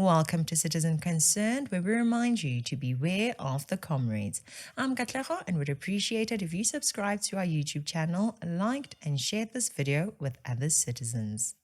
Welcome to Citizen Concerned, where we remind you to beware of the comrades. I'm Katlego and would appreciate it if you subscribe to our YouTube channel, liked and shared this video with other citizens.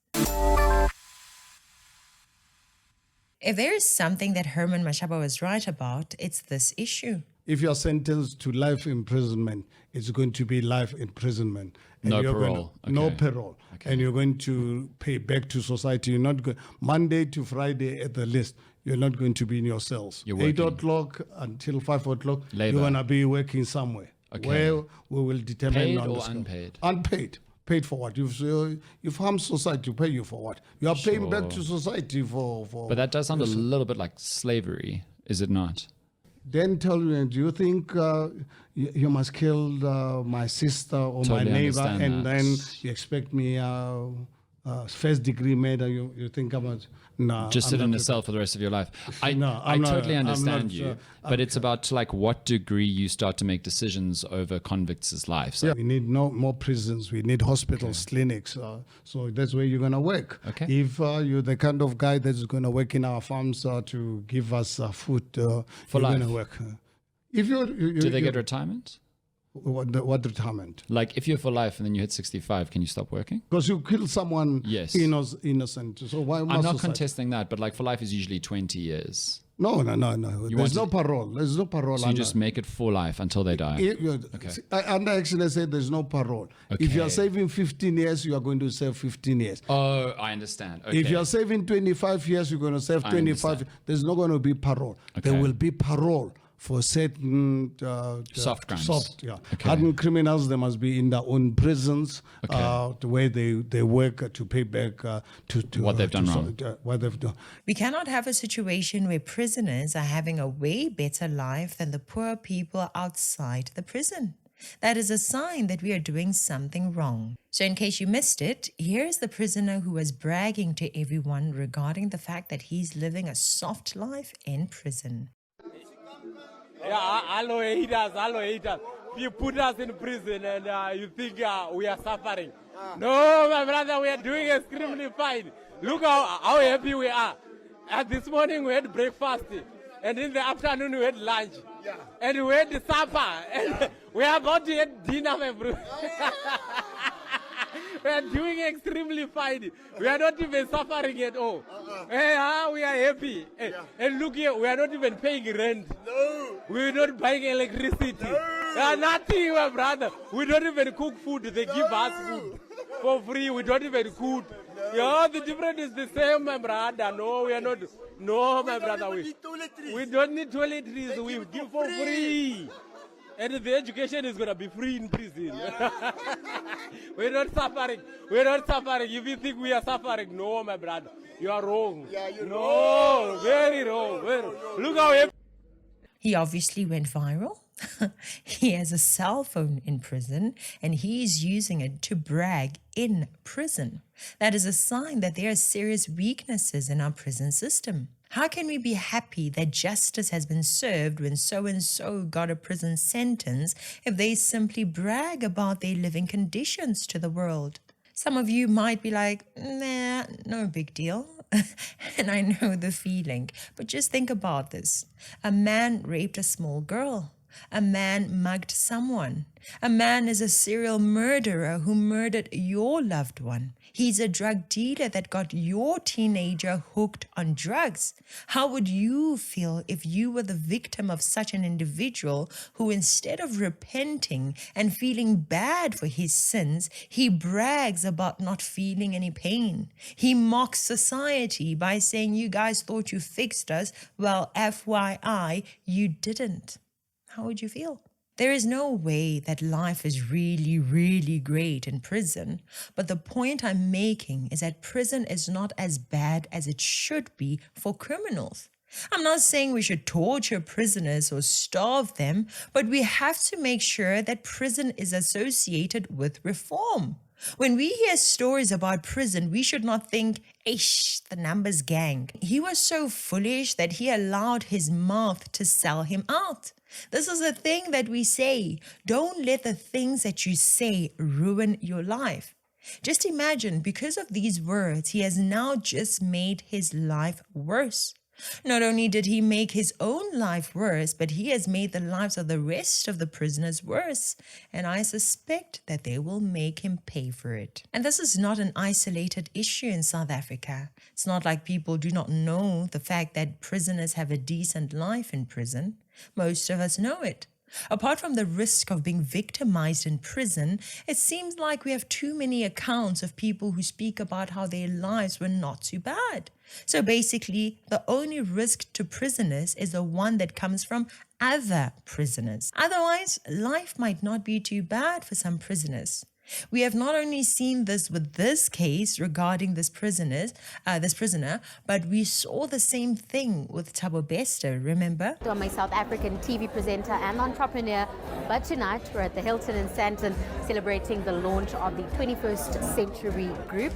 If there is something that Herman Mashaba was right about, it's this issue. If you're sentenced to life imprisonment, it's going to be life imprisonment. And No you're parole. No Okay. parole. Okay. And you're going to pay back to society. You're not going Monday to Friday at the least. You're not going to be in your cells. You're 8 working. o'clock until 5 o'clock, Labor. you're going to be working somewhere. Okay. Where we will determine Paid on or the scale. unpaid? Unpaid. Paid for what? You've harmed society. Pay you for what? You are paying back to society for. But that does sound a little bit like slavery, is it not? Then tell me, do you think you must kill my sister or Totally my neighbor understand and that. then you expect me first degree murder? You think about no? Just I'm sit not in a prepared. cell for the rest of your life. I I'm not- totally I'm understand not, you, but it's about to like what degree you start to make decisions over convicts' lives. Yeah, we need more prisons. We need hospitals, clinics. So that's where you're gonna work. Okay. If you're the kind of guy that's gonna work in our farms to give us food, you're life. gonna work. If you Do they get retirement? what retirement? Like if you're for life and then you hit 65, can you stop working? Because you kill someone Yes. innocent. So why must I'm not society- contesting that, but like for life is usually 20 years. No. There's want no to- parole. There's no parole. So you just make it for life until they die. Under actually said there's no parole. If you are Okay. saving 15 years, you are going to serve 15 years. Oh, I understand. Okay. If you are saving 25 years, you're going to serve 25. understand. There's not going to be parole. There Okay. will be parole for certain Soft crimes. Okay. Hardened criminals. They must be in their own prisons, the way they work to pay back to What they've done wrong. What they've done. We cannot have a situation where prisoners are having a way better life than the poor people outside the prison. That is a sign that we are doing something wrong. So in case you missed it, here's the prisoner who was bragging to everyone regarding the fact that he's living a soft life in prison. Yeah, hello haters. You put us in prison and you think we are suffering. No, my brother, we are doing extremely fine. Look how happy we are. This morning we had breakfast, and in the afternoon we had lunch, and we had supper, and we are about to have dinner, my bro. We are doing extremely fine. We are not even suffering at all. We are happy. And look here, we are not even paying rent. No. We're not buying electricity. Nothing, my brother. We don't even cook food. They give us food for free. We don't even cook. Yeah, the difference is the same, my brother. No, we are not. No, my brother. We don't need toiletries. We give for free. And the education is going to be free in prison. We're not suffering. We're not suffering. If you think we are suffering, no, my brother. You are wrong. Yeah, you're no, wrong. very wrong. Very wrong. Look how happy. He obviously went viral. He has a cell phone in prison and he's using it to brag in prison. That is a sign that there are serious weaknesses in our prison system. How can we be happy that justice has been served when so-and-so got a prison sentence if they simply brag about their living conditions to the world? Some of you might be like, nah, no big deal. And I know the feeling, but just think about this. A man raped a small girl. A man mugged someone. A man is a serial murderer who murdered your loved one. He's a drug dealer that got your teenager hooked on drugs. How would you feel if you were the victim of such an individual who, instead of repenting and feeling bad for his sins, he brags about not feeling any pain? He mocks society by saying, you guys thought you fixed us. Well, FYI, you didn't. How would you feel? There is no way that life is really, really great in prison. But the point I'm making is that prison is not as bad as it should be for criminals. I'm not saying we should torture prisoners or starve them, but we have to make sure that prison is associated with reform. When we hear stories about prison, we should not think, ish, the numbers gang. He was so foolish that he allowed his mouth to sell him out. This is a thing that we say. Don't let the things that you say ruin your life. Just imagine, because of these words, he has now just made his life worse. Not only did he make his own life worse, but he has made the lives of the rest of the prisoners worse, and I suspect that they will make him pay for it. And this is not an isolated issue in South Africa. It's not like people do not know the fact that prisoners have a decent life in prison. Most of us know it. Apart from the risk of being victimized in prison, it seems like we have too many accounts of people who speak about how their lives were not too bad. So basically, the only risk to prisoners is the one that comes from other prisoners. Otherwise, life might not be too bad for some prisoners. We have not only seen this with this case regarding this prisoner, but we saw the same thing with Thabo Bester, remember? I'm a South African TV presenter and entrepreneur, but tonight we're at the Hilton in Sandown celebrating the launch of the 21st Century Group.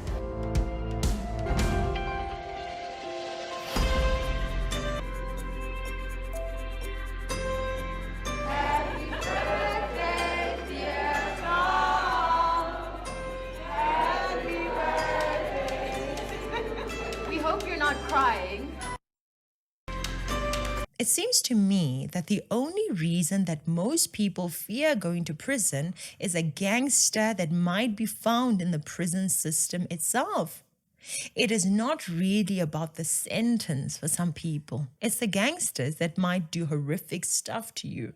It seems to me that the only reason that most people fear going to prison is a gangster that might be found in the prison system itself. It is not really about the sentence for some people. It's the gangsters that might do horrific stuff to you.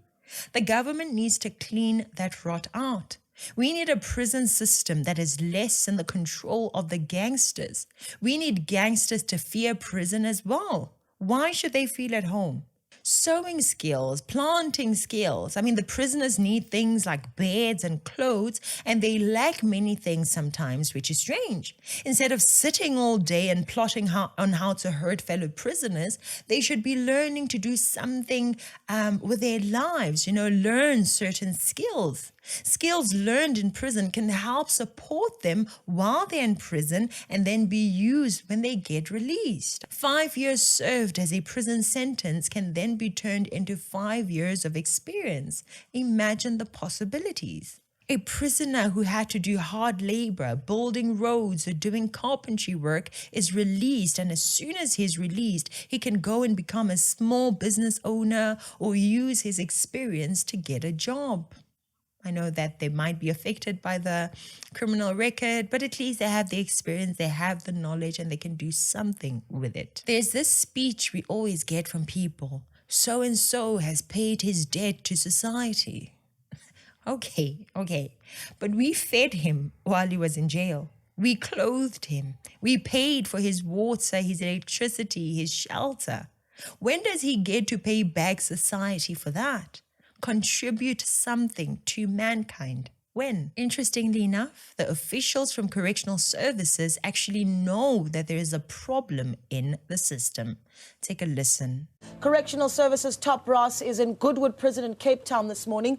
The government needs to clean that rot out. We need a prison system that is less in the control of the gangsters. We need gangsters to fear prison as well. Why should they feel at home? Sewing skills, planting skills. I mean, the prisoners need things like beds and clothes, and they lack many things sometimes, which is strange. Instead of sitting all day and plotting on how to hurt fellow prisoners, they should be learning to do something with their lives, learn certain skills. Skills learned in prison can help support them while they're in prison and then be used when they get released. 5 years served as a prison sentence can then be turned into 5 years of experience. Imagine the possibilities. A prisoner who had to do hard labor, building roads or doing carpentry work is released, and as soon as he's released, he can go and become a small business owner or use his experience to get a job. I know that they might be affected by the criminal record, but at least they have the experience, they have the knowledge, and they can do something with it. There's this speech we always get from people. So-and-so has paid his debt to society. Okay. But we fed him while he was in jail. We clothed him. We paid for his water, his electricity, his shelter. When does he get to pay back society for that? Contribute something to mankind. When? Interestingly enough, the officials from correctional services actually know that there is a problem in the system. Take a listen. Correctional Services top brass is in Goodwood Prison in Cape Town this morning.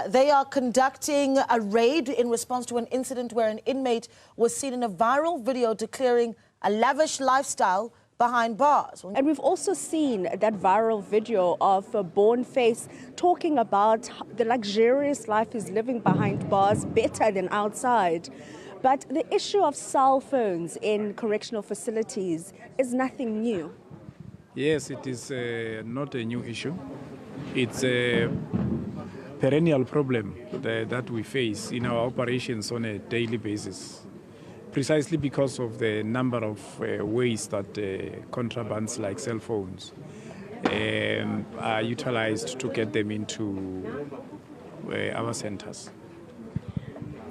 They are conducting a raid in response to an incident where an inmate was seen in a viral video declaring a lavish lifestyle behind bars. And we've also seen that viral video of a born face talking about the luxurious life he's living behind bars, better than outside. But the issue of cell phones in correctional facilities is nothing new. Yes, it is not a new issue. It's a perennial problem that we face in our operations on a daily basis, precisely because of the number of ways that contrabands like cell phones are utilized to get them into our centers.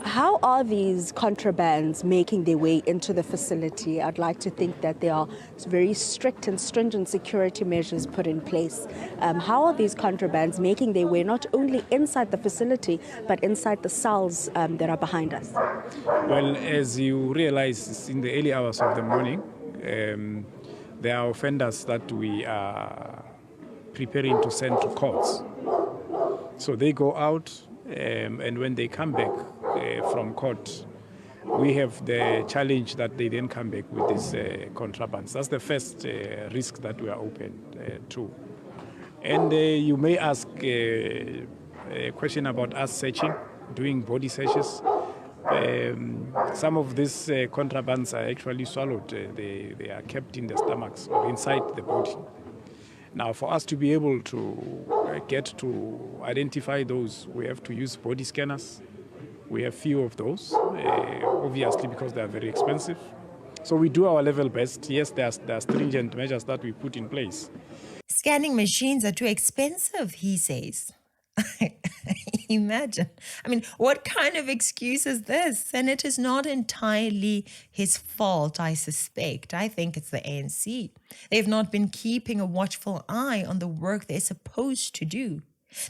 How are these contrabands making their way into the facility? I'd like to think that there are very strict and stringent security measures put in place. How are these contrabands making their way not only inside the facility, but inside the cells that are behind us? Well, as you realize, in the early hours of the morning, there are offenders that we are preparing to send to courts. So they go out, and when they come back from court, we have the challenge that they then come back with these contrabands. That's the first risk that we are open to. And you may ask a question about us searching, doing body searches. Some of these contrabands are actually swallowed. They are kept in the stomachs or inside the body. Now, for us to be able to get to identify those, we have to use body scanners. We have few of those, obviously because they are very expensive. So we do our level best. Yes, there are stringent measures that we put in place. Scanning machines are too expensive, he says. Imagine. I mean, what kind of excuse is this? And it is not entirely his fault, I suspect. I think it's the ANC. They've not been keeping a watchful eye on the work they're supposed to do.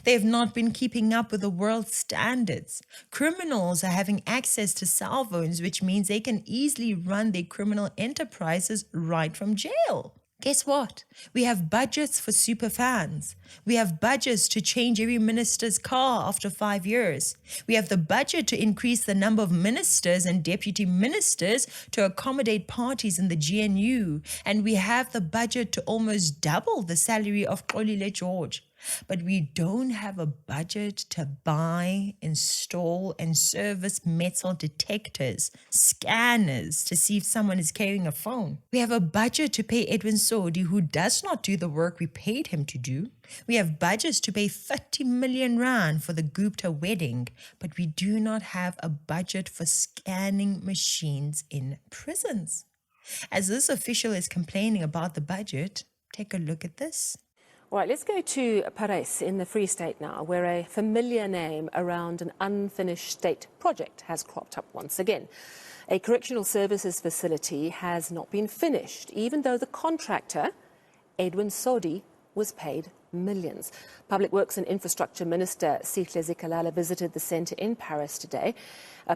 They have not been keeping up with the world standards. Criminals are having access to cell phones, which means they can easily run their criminal enterprises right from jail. Guess what? We have budgets for super fans. We have budgets to change every minister's car after 5 years. We have the budget to increase the number of ministers and deputy ministers to accommodate parties in the GNU. And we have the budget to almost double the salary of Xolile George. But we don't have a budget to buy, install, and service metal detectors, scanners to see if someone is carrying a phone. We have a budget to pay Edwin Sodi, who does not do the work we paid him to do. We have budgets to pay 30 million rand for the Gupta wedding, but we do not have a budget for scanning machines in prisons. As this official is complaining about the budget, take a look at this. All right, let's go to Paris in the Free State now, where a familiar name around an unfinished state project has cropped up once again. A correctional services facility has not been finished, even though the contractor, Edwin Sodi, was paid millions. Public Works and Infrastructure Minister Sihle Zikalala visited the centre in Paris today.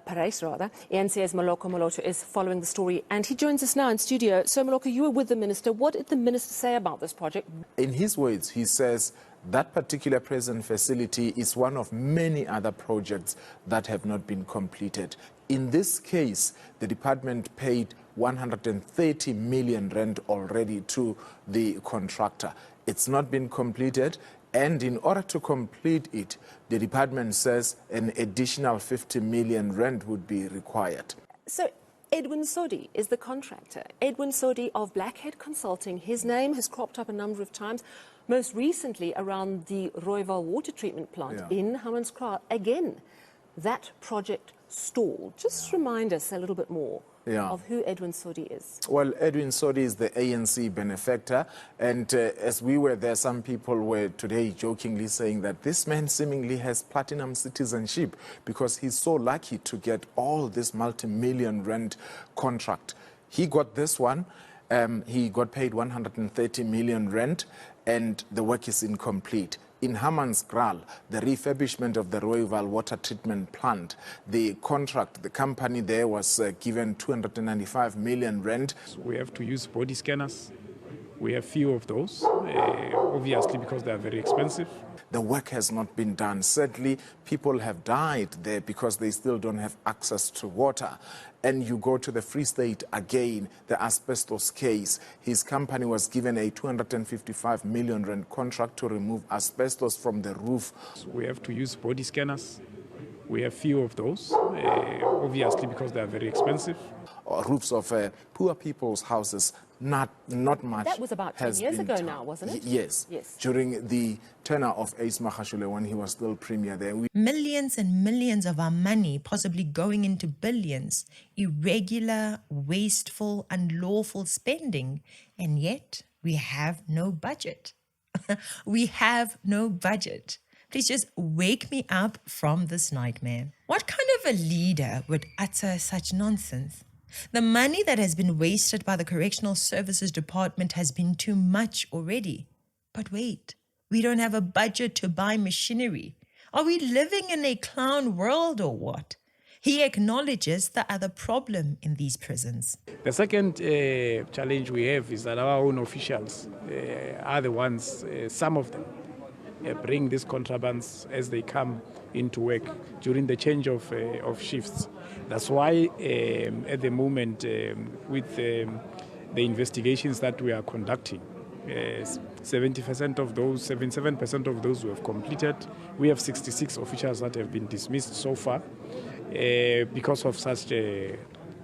Paris, rather. ENC's Maloko Moloto is following the story, and he joins us now in studio. So, Maloko, you were with the minister. What did the minister say about this project? In his words, he says that particular prison facility is one of many other projects that have not been completed. In this case, the department paid 130 million rand already to the contractor. It's not been completed, and in order to complete it, the department says an additional 50 million rand would be required. So Edwin Sodi is the contractor. Edwin Sodi of Blackhead Consulting. His name has cropped up a number of times, most recently around the Groenewald water treatment plant in Hammanskraal. Again, that project stalled. Just remind us a little bit more of who Edwin Sodi is. Well, Edwin Sodi is the ANC benefactor, and as we were there, some people were today jokingly saying that this man seemingly has platinum citizenship because he's so lucky to get all this multi-million rand contract. He got this one. He got paid 130 million rand, and the work is incomplete. In Hammanskraal, the refurbishment of the Groenewald water treatment plant, the contract, the company there was given 295 million rand. We have to use body scanners. We have few of those, obviously because they are very expensive. The work has not been done. Sadly, people have died there because they still don't have access to water. And you go to the Free State again, the asbestos case. His company was given a 255 million rand contract to remove asbestos from the roof. We have to use body scanners. We have few of those, obviously because they are very expensive. Roofs of poor people's houses, not much. That was about 10 years ago now, wasn't it? Yes. During the tenure of Ace Magashule when he was still premier there. Millions and millions of our money, possibly going into billions, irregular, wasteful, unlawful spending, and yet we have no budget. We have no budget. Please just wake me up from this nightmare. What kind of a leader would utter such nonsense? The money that has been wasted by the Correctional Services Department has been too much already. But wait, we don't have a budget to buy machinery. Are we living in a clown world or what? He acknowledges the other problem in these prisons. The second challenge we have is that our own officials are the ones, some of them, bring these contrabands as they come into work during the change of shifts. That's why at the moment with the investigations that we are conducting, 70% of those, 77% of those we have completed. We have 66 officials that have been dismissed so far. because of such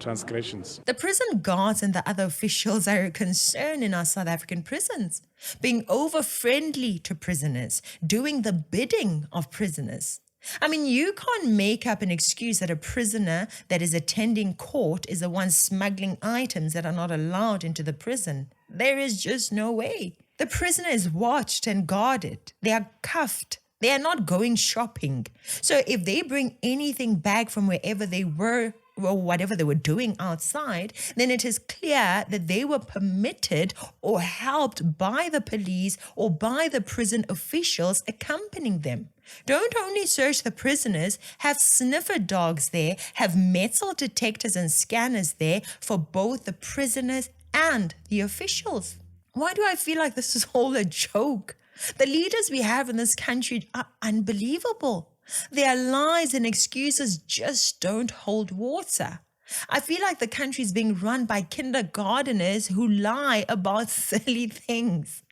transgressions. The prison guards and the other officials are a concern in our South African prisons, being over-friendly to prisoners, doing the bidding of prisoners. I mean, you can't make up an excuse that a prisoner that is attending court is the one smuggling items that are not allowed into the prison. There is just no way. The prisoner is watched and guarded. They are cuffed. They are not going shopping. So if they bring anything back from wherever they were or whatever they were doing outside, then it is clear that they were permitted or helped by the police or by the prison officials accompanying them. Don't only search the prisoners, have sniffer dogs there, have metal detectors and scanners there for both the prisoners and the officials. Why do I feel like this is all a joke? The leaders we have in this country are unbelievable. Their lies and excuses just don't hold water. I feel like the country is being run by kindergarteners who lie about silly things.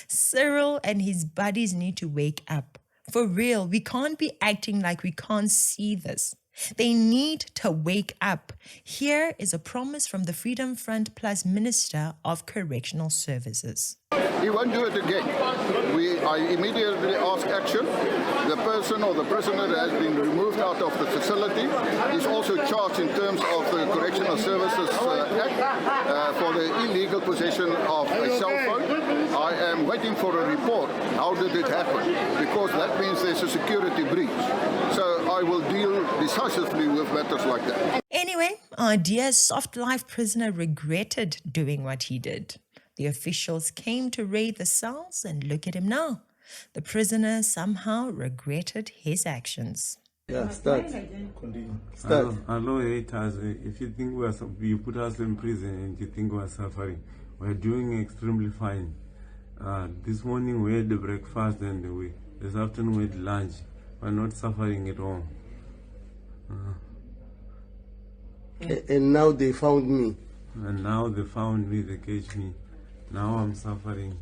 Cyril and his buddies need to wake up. For real, we can't be acting like we can't see this. They need to wake up. Here is a promise from the Freedom Front Plus Minister of Correctional Services. He won't do it again. I immediately ask action. The person or the prisoner that has been removed out of the facility is also charged in terms of the Correctional Services Act for the illegal possession of a cell phone. I am waiting for a report. How did it happen? Because that means there's a security breach. So I will deal decisively with matters like that. Anyway, our dear soft life prisoner regretted doing what he did. The officials came to raid the cells and look at him now. The prisoner somehow regretted his actions. Yeah, start. Continue. Start. Hello, haters. If you think you put us in prison and you think we're suffering, we're doing extremely fine. This morning we had the breakfast and this afternoon we had lunch. We're not suffering at all. And now they found me. And now they found me, they catch me. Now I'm suffering.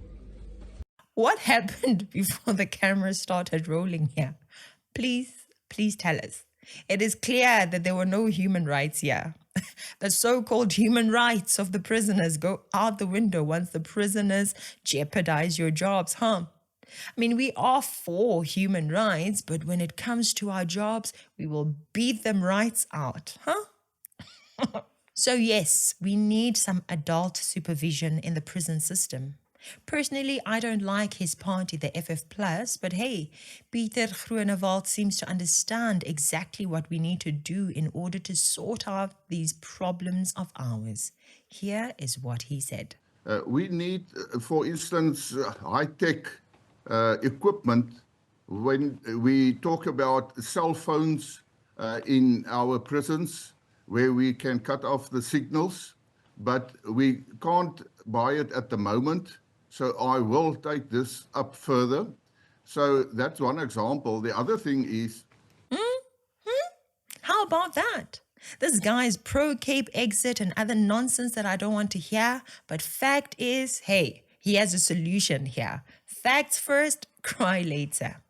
What happened before the camera started rolling here? Please tell us. It is clear that there were no human rights here. The so-called human rights of the prisoners go out the window once the prisoners jeopardize your jobs, huh? I mean, we are for human rights, but when it comes to our jobs, we will beat them rights out, huh? So yes, we need some adult supervision in the prison system. Personally, I don't like his party, the FF+, but hey, Pieter Groenewald seems to understand exactly what we need to do in order to sort out these problems of ours. Here is what he said. We need, for instance, high-tech equipment when we talk about cell phones in our prisons, where we can cut off the signals, but we can't buy it at the moment. So I will take this up further. So that's one example. The other thing is... How about that? This guy's pro-Cape exit and other nonsense that I don't want to hear. But fact is, hey, he has a solution here. Facts first, cry later.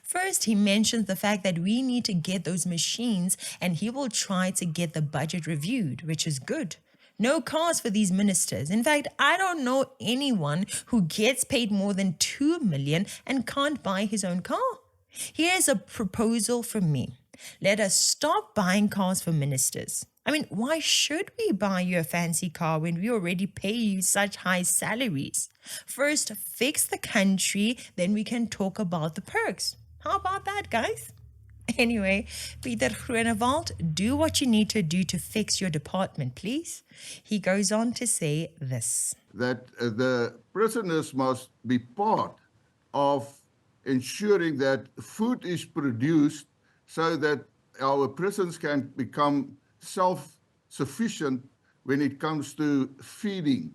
First, he mentions the fact that we need to get those machines and he will try to get the budget reviewed, which is good. No cars for these ministers. In fact, I don't know anyone who gets paid more than 2 million and can't buy his own car. Here's a proposal from me. Let us stop buying cars for ministers. I mean, why should we buy you a fancy car when we already pay you such high salaries? First, fix the country, then we can talk about the perks. How about that, guys? Anyway, Pieter Groenewald, do what you need to do to fix your department, please. He goes on to say this. That the prisoners must be part of ensuring that food is produced so that our prisons can become self-sufficient when it comes to feeding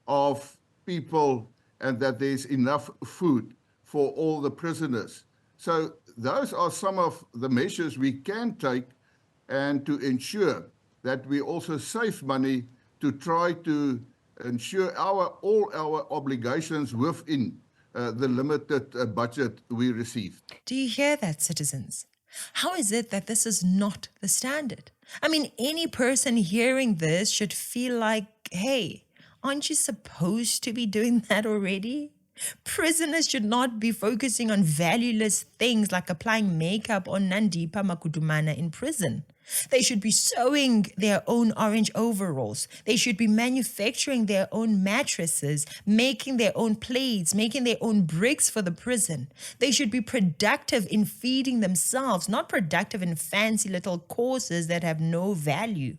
of people and that there's enough food for all the prisoners. So those are some of the measures we can take and to ensure that we also save money to try to ensure all our obligations within the limited budget we receive. Do you hear that, citizens? How is it that this is not the standard? I mean, any person hearing this should feel like, hey, aren't you supposed to be doing that already? Prisoners should not be focusing on valueless things like applying makeup or Nandipa Makudumana in prison. They should be sewing their own orange overalls. They should be manufacturing their own mattresses, making their own plates, making their own bricks for the prison. They should be productive in feeding themselves, not productive in fancy little courses that have no value.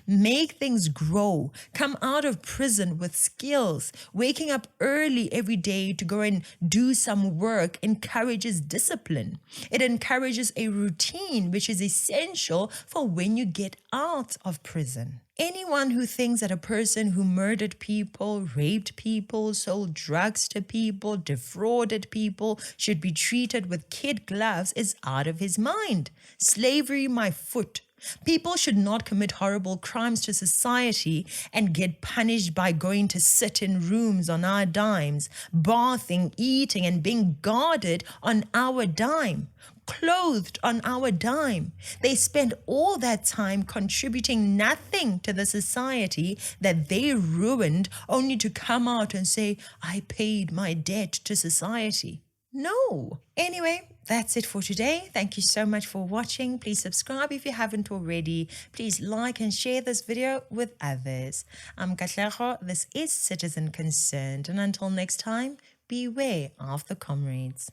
Make things grow. Come out of prison with skills. Waking up early every day to go and do some work encourages discipline. It encourages a routine which is essential for when you get out of prison. Anyone who thinks that a person who murdered people, raped people, sold drugs to people, defrauded people should be treated with kid gloves is out of his mind. Slavery, my foot. People should not commit horrible crimes to society and get punished by going to sit in rooms on our dimes, bathing, eating, and being guarded on our dime, clothed on our dime. They spend all that time contributing nothing to the society that they ruined only to come out and say, I paid my debt to society. No. Anyway, that's it for today. Thank you so much for watching. Please subscribe if you haven't already. Please like and share this video with others. I'm Katlego. This is Citizen Concerned. And until next time, beware of the comrades.